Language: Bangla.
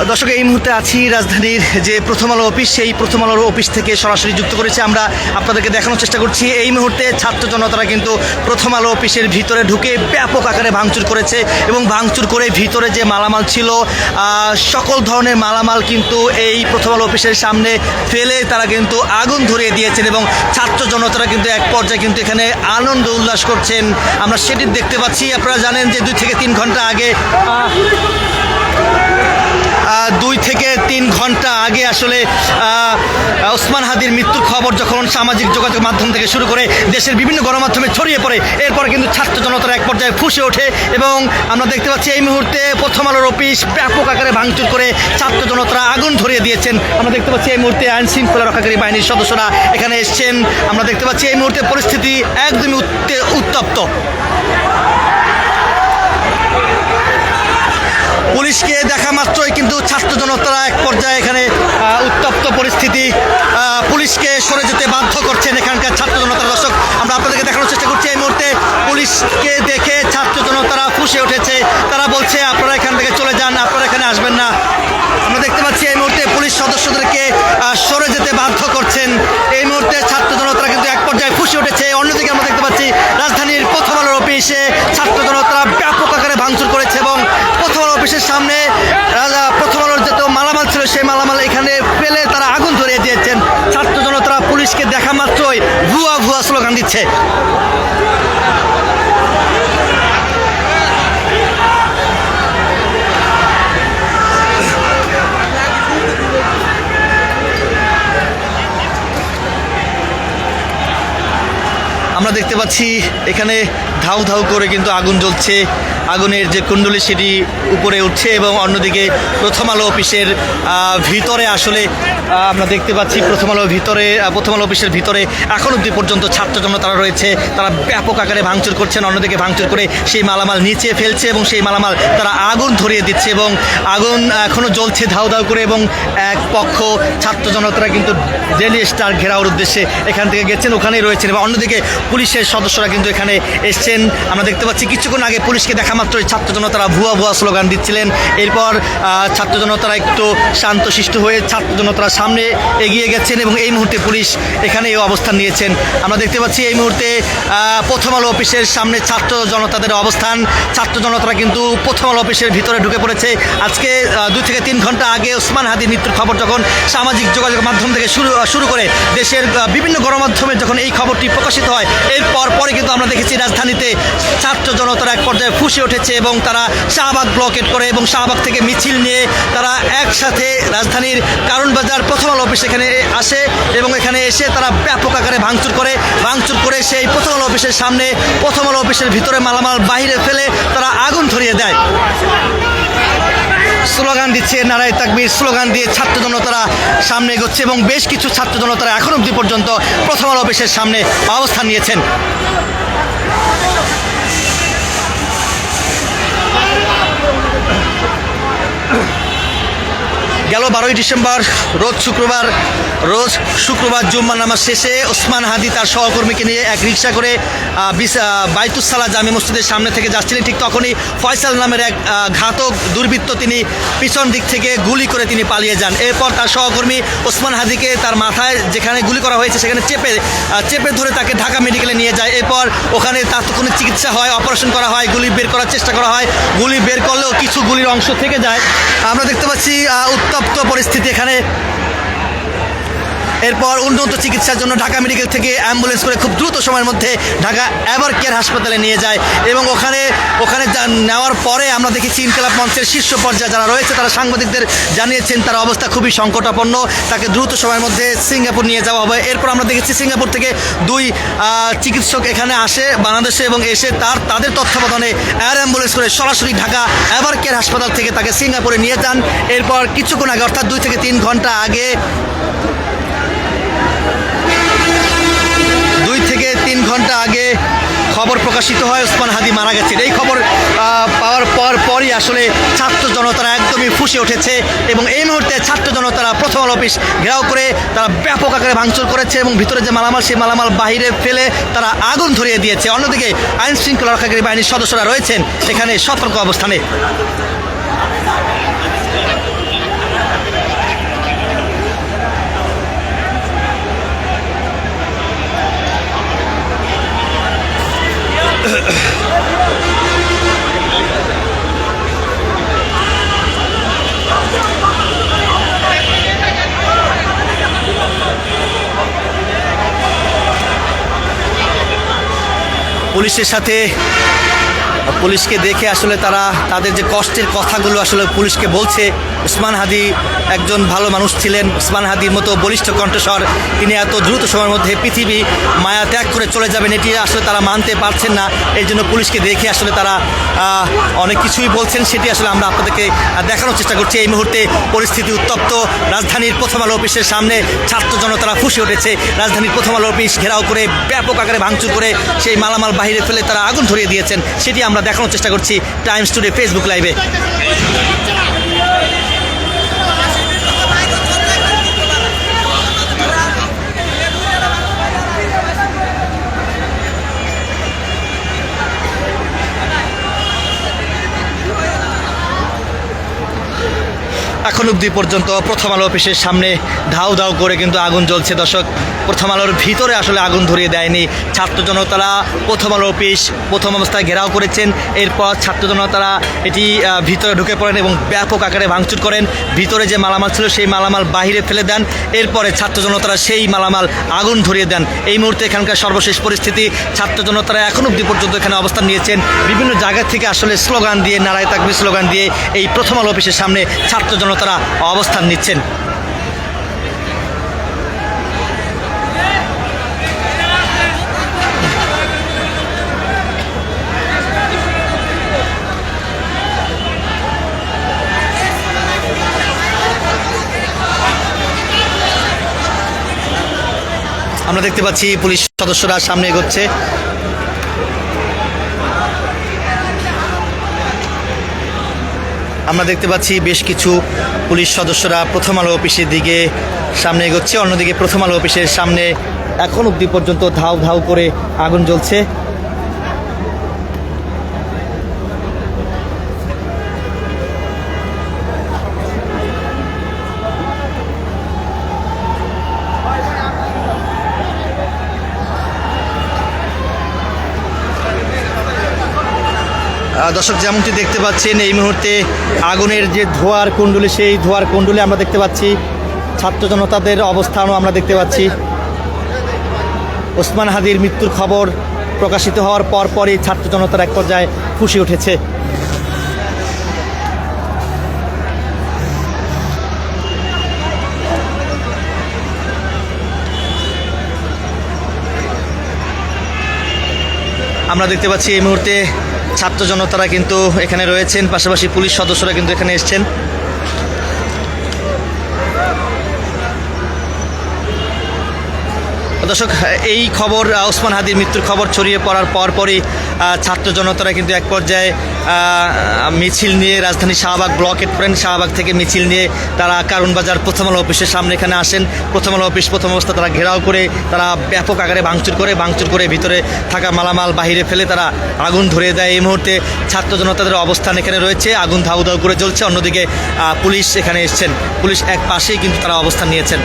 দর্শক, এই মুহূর্তে আছি রাজধানীর যে প্রথম আলো অফিস, সেই প্রথম আলোর অফিস থেকে সরাসরি যুক্ত করেছি আমরা আপনাদেরকে দেখানোর চেষ্টা করছি। এই মুহূর্তে ছাত্র জনতারা কিন্তু প্রথম আলো অফিসের ভিতরে ঢুকে ব্যাপক আকারে ভাঙচুর করেছে এবং ভাঙচুর করে ভিতরে যে মালামাল ছিল সকল ধরনের মালামাল কিন্তু এই প্রথম আলো অফিসের সামনে ফেলে তারা কিন্তু আগুন ধরিয়ে দিয়েছেন এবং ছাত্র জনতারা কিন্তু এক পর্যায়ে কিন্তু এখানে আনন্দ উল্লাস করছেন, আমরা সেটি দেখতে পাচ্ছি। আপনারা জানেন যে 2 থেকে 3 ঘন্টা আগে 2 থেকে 3 ঘন্টা আগে আসলে ওসমান হাদির মৃত্যুর খবর যখন সামাজিক যোগাযোগ মাধ্যম থেকে শুরু করে দেশের বিভিন্ন গণমাধ্যমে ছড়িয়ে পড়ে, এরপরে কিন্তু ছাত্র জনতার এক পর্যায়ে ফুঁসে ওঠে এবং আমরা দেখতে পাচ্ছি এই মুহূর্তে প্রথম আলোর অফিস ব্যাপক আকারে ভাঙচুর করে ছাত্র জনতারা আগুন ধরিয়ে দিয়েছেন। আমরা দেখতে পাচ্ছি এই মুহূর্তে আইন শৃঙ্খলা রক্ষাকারী বাহিনীর সদস্যরা এখানে এসছেন। আমরা দেখতে পাচ্ছি এই মুহূর্তে পরিস্থিতি একদমই উত্তপ্ত। পুলিশকে দেখা মাত্রই কিন্তু ছাত্র জনতারা এক পর্যায়ে এখানে উত্তপ্ত পরিস্থিতি, পুলিশকে সরে যেতে বাধ্য করছেন এখানকার ছাত্র জনতার। দর্শক, আমরা আপনাদেরকে দেখানোর চেষ্টা করছি এই মুহূর্তে পুলিশকে দেখে ছাত্র জনতারা ফুঁসে উঠেছে। তারা বলছে আপনারা এখান থেকে চলে যান, আপনারা এখানে আসবেন না। আমরা দেখতে পাচ্ছি এই মুহূর্তে পুলিশ সদস্যদেরকে সরে যেতে বাধ্য করছেন। এই মুহূর্তে ছাত্র জনতারা কিন্তু এক পর্যায়ে ফুঁসে উঠেছে। অন্যদিকে আমরা দেখতে পাচ্ছি রাজধানীর প্রথম আলোর অফিসে ছাত্র জনতারা ব্যাপক আকারে ভাঙচুর করেছে এবং প্রথম আলো অফিসের সামনে প্রথম আলোর যত মালামাল ছিল সেই মালামাল এখানে ফেলে তারা আগুন ধরিয়ে দিয়েছেন। ছাত্র জনতারা পুলিশকে দেখা মাত্রই ভুয়া ভুয়া স্লোগান দিচ্ছে। আমরা দেখতে পাচ্ছি এখানে ধাউ ধাউ করে কিন্তু আগুন জ্বলছে, আগুনের যে কুণ্ডলি সেটি উপরে উঠছে এবং অন্যদিকে প্রথম আলো অফিসের ভিতরে আসলে আমরা দেখতে পাচ্ছি প্রথম আলো অফিসের ভিতরে এখন অবধি পর্যন্ত ছাত্র জনতারা রয়েছে। তারা ব্যাপক আকারে ভাঙচুর করছেন, অন্যদিকে ভাঙচুর করে সেই মালামাল নিচে ফেলছে এবং সেই মালামাল তারা আগুন ধরিয়ে দিচ্ছে এবং আগুন এখনও জ্বলছে ধাউ ধাউ করে। এবং এক পক্ষ ছাত্র জনতারা কিন্তু ডেলি স্টার ঘেরাওর উদ্দেশ্যে এখান থেকে গেছেন, ওখানেই রয়েছেন এবং অন্যদিকে পুলিশের সদস্যরা কিন্তু এখানে এসছেন। আমরা দেখতে পাচ্ছি কিছুক্ষণ আগে পুলিশকে দেখা মাত্রই ছাত্র জনতারা ভুয়া ভুয়া স্লোগান দিচ্ছিলেন। এরপর ছাত্র জনতারা একটু শান্তশিষ্ট হয়ে ছাত্র জনতারা সামনে এগিয়ে গেছেন এবং এই মুহূর্তে পুলিশ এখানে এই অবস্থান নিয়েছেন। আমরা দেখতে পাচ্ছি এই মুহূর্তে প্রথম আলো অফিসের সামনে ছাত্র জনতাদের অবস্থান। ছাত্র জনতারা কিন্তু প্রথম আলো অফিসের ভিতরে ঢুকে পড়েছে। আজকে 2 থেকে 3 ঘন্টা আগে ওসমান হাদির মৃত্যুর খবর যখন সামাজিক যোগাযোগ মাধ্যম থেকে শুরু করে দেশের বিভিন্ন গণমাধ্যমে যখন এই খবরটি প্রকাশিত হয়, এরপর পরে কিন্তু আমরা দেখেছি রাজধানীতে ছাত্র জনতারা এক পর্যায়ে ফুঁসে উঠেছে এবং তারা শাহবাগ ব্লকেট করে এবং শাহবাগ থেকে মিছিল নিয়ে তারা একসাথে রাজধানীর কারণ বাজার প্রথম আলো অফিস এখানে আসে এবং এখানে এসে তারা ব্যাপক আকারে ভাঙচুর করে সেই প্রথম আলো অফিসের সামনে প্রথম আলো অফিসের ভিতরে মালামাল বাইরে ফেলে তারা আগুন ধরিয়ে দেয়। স্লোগান দিচ্ছে, নারায়ে তাকবীর স্লোগান দিয়ে ছাত্র জনতারা সামনে এগোচ্ছে এবং বেশ কিছু ছাত্র জনতারা এখন অবধি পর্যন্ত প্রথম আলো অফিসের সামনে অবস্থান নিয়েছেন। গেল 12ই ডিসেম্বর রোজ শুক্রবার জুম্মা নামাজ শেষে ওসমান হাদি তার সহকর্মীকে নিয়ে এক রিক্সা করে বাইতুস সালাহ জামে মসজিদের সামনে থেকে যাচ্ছিলেন। ঠিক তখনই ফয়সাল নামের এক ঘাতক দুর্বৃত্ত তিনি পিছন দিক থেকে গুলি করে তিনি পালিয়ে যান। এরপর তার সহকর্মী ওসমান হাদিকে তার মাথায় যেখানে গুলি করা হয়েছে সেখানে চেপে ধরে তাকে ঢাকা মেডিকেলে নিয়ে যায়। এরপর ওখানে তাৎক্ষণিক চিকিৎসা হয়, অপারেশন করা হয়, গুলি বের করার চেষ্টা করা হয়। গুলি বের করলেও কিছু গুলির অংশ থেকে যায়। আমরা দেখতে পাচ্ছি উত্তপ্ত পরিস্থিতি এখানে। এরপর উন্নত চিকিৎসার জন্য ঢাকা মেডিকেল থেকে অ্যাম্বুলেন্স করে খুব দ্রুত সময়ের মধ্যে ঢাকা এভার কেয়ার হাসপাতালে নিয়ে যায় এবং ওখানে নেওয়ার পরে আমরা দেখেছি ইনকিলাব মঞ্চের শীর্ষ পর্যায়ে যারা রয়েছে তারা সাংবাদিকদের জানিয়েছেন তার অবস্থা খুবই সংকটাপন্ন, তাকে দ্রুত সময়ের মধ্যে সিঙ্গাপুর নিয়ে যাওয়া হবে। এরপর আমরা দেখেছি সিঙ্গাপুর থেকে 2 চিকিৎসক এখানে আসে বাংলাদেশে এবং এসে তাদের তত্ত্বাবধানে এয়ার অ্যাম্বুলেন্স করে সরাসরি ঢাকা এভার কেয়ার হাসপাতাল থেকে তাকে সিঙ্গাপুরে নিয়ে যান। এরপর কিছুক্ষণ আগে অর্থাৎ 2 থেকে 3 ঘন্টা আগে খবর প্রকাশিত হয় ওসমান হাদি মারা গেছেন। এই খবর পাওয়ার পরই আসলে ছাত্র জনতারা একদমই ফুঁসে উঠেছে এবং এই মুহূর্তে ছাত্র জনতারা প্রথম আলো অফিস ঘেরাও করে তারা ব্যাপক আকারে ভাঙচুর করেছে এবং ভিতরে যে মালামাল সেই মালামাল বাহিরে ফেলে তারা আগুন ধরিয়ে দিয়েছে। অন্যদিকে আইন শৃঙ্খলা রক্ষাকারী বাহিনীর সদস্যরা রয়েছেন এখানে সতর্ক অবস্থানে। পুলিশের সাথে পুলিশকে দেখে আসলে তারা তাদের যে কষ্টের কথাগুলো আসলে পুলিশকে বলছে। উসমান হাদি একজন ভালো মানুষ ছিলেন। উসমান হাদির মতো বলিষ্ঠ কণ্ঠস্বর, তিনি এত দ্রুত সময়ের মধ্যে পৃথিবী মায়া ত্যাগ করে চলে যাবেন, এটি আসলে তারা মানতে পারছেন না। এই জন্য পুলিশকে দেখে আসলে তারা অনেক কিছুই বলছেন, সেটি আসলে আমরা আপনাদেরকে দেখানোর চেষ্টা করছি। এই মুহূর্তে পরিস্থিতি উত্তপ্ত। রাজধানীর প্রথম আলো অফিসের সামনে ছাত্র জনতারা ফুঁসে উঠেছে। রাজধানীর প্রথম আলো অফিস ঘেরাও করে ব্যাপক আকারে ভাঙচুর করে সেই মালামাল বাহিরে ফেলে তারা আগুন ধরিয়ে দিয়েছেন, সেটি আমরা দেখানোর চেষ্টা করছি টাইমস টুডে ফেসবুক লাইভে। এখন অবধি পর্যন্ত প্রথম আলো অফিসের সামনে ধাউ ধাউ করে কিন্তু আগুন জ্বলছে। দর্শক, প্রথম আলোর ভিতরে আসলে আগুন ধরিয়ে দেয়নি। ছাত্র জনতারা প্রথম আলো অফিস প্রথম অবস্থায় ঘেরাও করেছেন, এরপর ছাত্র জনতারা এটি ভিতরে ঢুকে পড়েন এবং ব্যাপক আকারে ভাঙচুর করেন। ভিতরে যে মালামাল ছিল সেই মালামাল বাহিরে ফেলে দেন। এরপরে ছাত্র জনতারা সেই মালামাল আগুন ধরিয়ে দেন। এই মুহূর্তে এখানকার সর্বশেষ পরিস্থিতি, ছাত্র জনতারা এখন অবধি পর্যন্ত এখানে অবস্থান নিয়েছেন। বিভিন্ন জায়গা থেকে আসলে স্লোগান দিয়ে, নারায়ে তাকবীর স্লোগান দিয়ে এই প্রথম আলো অফিসের সামনে ছাত্র জনতারা অবস্থান নিচ্ছেন। আমরা দেখতে পাচ্ছি পুলিশ সদস্যরা সামনে এগোচ্ছে। আমরা দেখতে পাচ্ছি বেশ কিছু পুলিশ সদস্যরা প্রথম আলো অফিসের দিকে সামনে এগোচ্ছে। অন্যদিকে প্রথম আলো অফিসের সামনে এখন অবধি পর্যন্ত ধাউ ধাউ করে আগুন জ্বলছে। দর্শক, যেমনটি দেখতে পাচ্ছেন এই মুহূর্তে আগুনের যে ধোঁয়ার কুণ্ডলী, সেই ধোঁয়ার কুণ্ডলী আমরা দেখতে পাচ্ছি। ছাত্র জনতাদের অবস্থানও আমরা দেখতে পাচ্ছি। ওসমান হাদির মৃত্যুর খবর প্রকাশিত হওয়ার পরই ছাত্র জনতার এক পর্যায়ে ফুঁসে উঠেছে। আমরা দেখতে পাচ্ছি এই মুহূর্তে ছাত্র জনতারা কিন্তু এখানে রয়েছেন, পাশাপাশি পুলিশ সদস্যরা কিন্তু এখানে এসেছেন। দর্শক, এই খবর ওসমান হাদির মৃত্যুর খবর ছড়িয়ে পড়ার পরই ছাত্র জনতারা কিন্তু এক পর্যায়ে মিছিল নিয়ে রাজধানী শাহবাগ ব্লকেট করেন। শাহবাগ থেকে মিছিল নিয়ে তারা কারওয়ান বাজার প্রথম আলো অফিসের সামনে এখানে আসেন। প্রথম আলো অফিস প্রথম অবস্থা তারা ঘেরাও করে তারা ব্যাপক আকারে ভাঙচুর করে ভিতরে থাকা মালামাল বাহিরে ফেলে তারা আগুন ধরিয়ে দেয়। এই মুহূর্তে ছাত্র জনতাদের অবস্থান এখানে রয়েছে, আগুন ধাউ ধাউ করে জ্বলছে। অন্যদিকে পুলিশ এখানে এসছেন, পুলিশ এক পাশেই কিন্তু তারা অবস্থান নিয়েছেন।